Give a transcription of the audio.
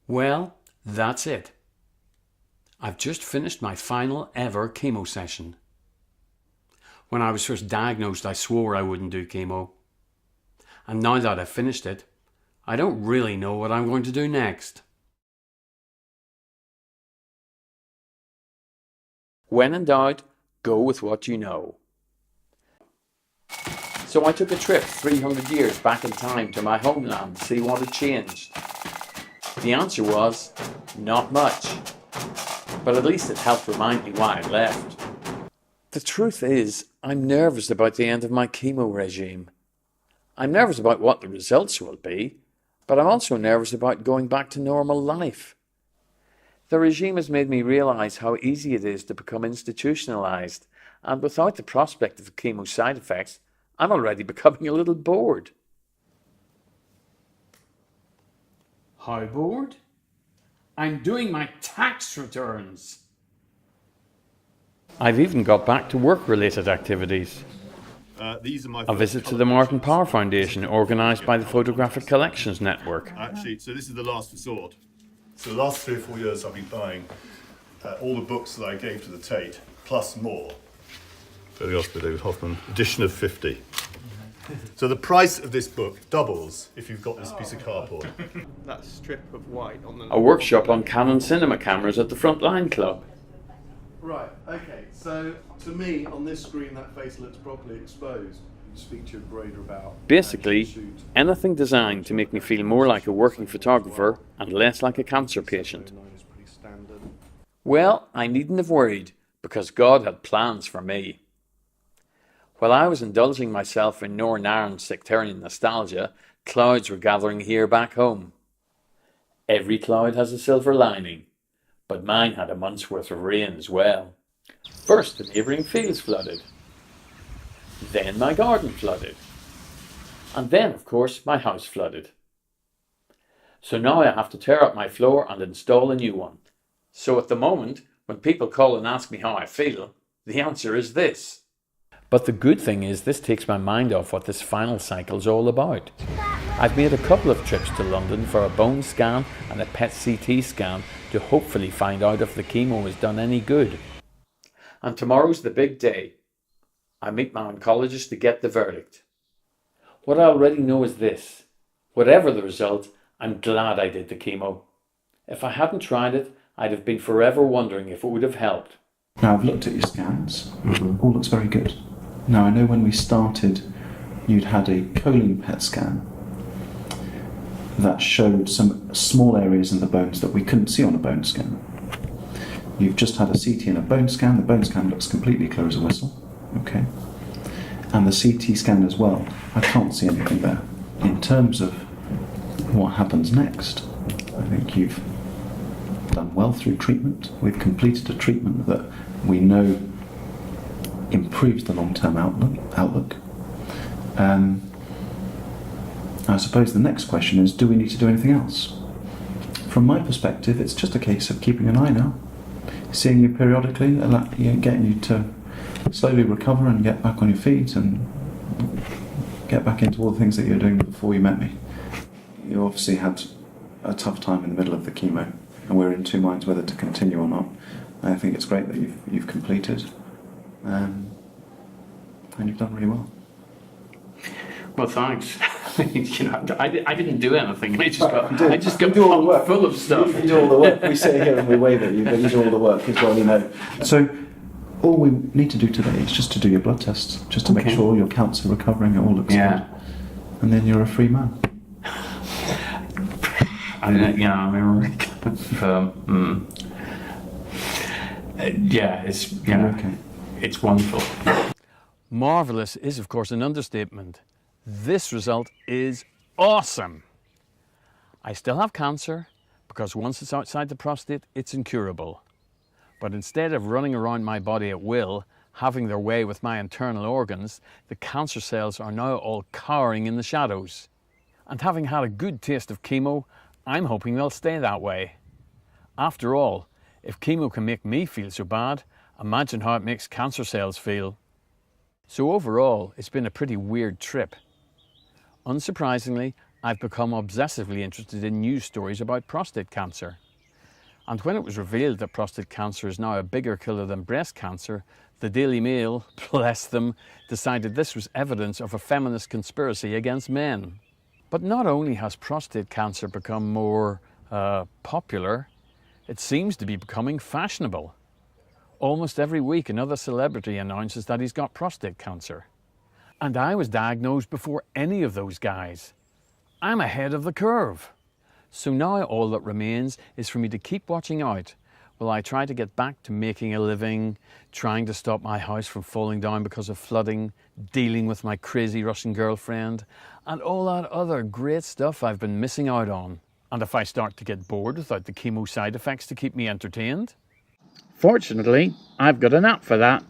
Well, that's it. I've just finished my final ever chemo session. When I was first diagnosed, I swore I wouldn't do chemo. And now that I've finished it, I don't really know what I'm going to do next. When in doubt, go with what you know. So I took a trip 300 years back in time to my homeland to see what had changed. The answer was, not much. But at least it helped remind me why I left. The truth is, I'm nervous about the end of my chemo regime. I'm nervous about what the results will be, but I'm also nervous about going back to normal life. The regime has made me realise how easy it is to become institutionalised, and without the prospect of chemo side effects, I'm already becoming a little bored. How bored? I'm doing my tax returns. I've even got back to work-related activities. These are my A visit to the Martin Power Foundation, organised by the Photographic Collections Network. Actually, so this is the last resort. So the last 3 or 4 years I've been buying all the books that I gave to the Tate, plus more. For the Oscar David Hoffman, edition of 50. So the price of this book doubles if you've got this piece of cardboard. That strip of white on the... A workshop on Canon cinema cameras at the Frontline Club. Right, okay, so to me, on this screen, that face looks properly exposed. You speak to your grader about... Basically, anything designed to make me feel more like a working photographer and less like a cancer patient. Well, I needn't have worried, because God had plans for me. While I was indulging myself in Northern Ireland sectarian nostalgia, clouds were gathering here back home. Every cloud has a silver lining, but mine had a month's worth of rain as well. First, the neighbouring fields flooded. Then my garden flooded. And then, of course, my house flooded. So now I have to tear up my floor and install a new one. So at the moment, when people call and ask me how I feel, the answer is this. But the good thing is this takes my mind off what this final cycle's all about. I've made a couple of trips to London for a bone scan and a PET CT scan to hopefully find out if the chemo has done any good. And tomorrow's the big day. I meet my oncologist to get the verdict. What I already know is this. Whatever the result, I'm glad I did the chemo. If I hadn't tried it, I'd have been forever wondering if it would have helped. Now I've looked at your scans. All looks very good. Now I know when we started you'd had a colon PET scan that showed some small areas in the bones that we couldn't see on a bone scan. You've just had a CT and a bone scan. The bone scan looks completely clear as a whistle. Okay. And the CT scan as well. I can't see anything there. In terms of what happens next, I think you've done well through treatment. We've completed a treatment that we know improves the long-term outlook. I suppose the next question is, do we need to do anything else? From my perspective, it's just a case of keeping an eye now, seeing you periodically, getting you to slowly recover and get back on your feet and get back into all the things that you were doing before you met me. You obviously had a tough time in the middle of the chemo, and we're in two minds whether to continue or not. I think it's great that you've completed, and you've done really well. Well, thanks. I didn't do anything. I just got do all the work. full of stuff. You do all the work. We sit here and we wave at you, but you do all the work as well, you know. So all we need to do today is just to do your blood tests, just to make sure your counts are recovering, it all looks good. And then you're a free man. It's wonderful. Marvellous is, of course, an understatement. This result is awesome. I still have cancer, because once it's outside the prostate, it's incurable. But instead of running around my body at will, having their way with my internal organs, the cancer cells are now all cowering in the shadows. And having had a good taste of chemo, I'm hoping they'll stay that way. After all, if chemo can make me feel so bad, imagine how it makes cancer cells feel. So overall, it's been a pretty weird trip. Unsurprisingly, I've become obsessively interested in news stories about prostate cancer. And when it was revealed that prostate cancer is now a bigger killer than breast cancer, the Daily Mail, bless them, decided this was evidence of a feminist conspiracy against men. But not only has prostate cancer become more popular, it seems to be becoming fashionable. Almost every week another celebrity announces that he's got prostate cancer. And I was diagnosed before any of those guys. I'm ahead of the curve. So now all that remains is for me to keep watching out while I try to get back to making a living, trying to stop my house from falling down because of flooding, dealing with my crazy Russian girlfriend, and all that other great stuff I've been missing out on. And if I start to get bored without the chemo side effects to keep me entertained? Fortunately, I've got an app for that.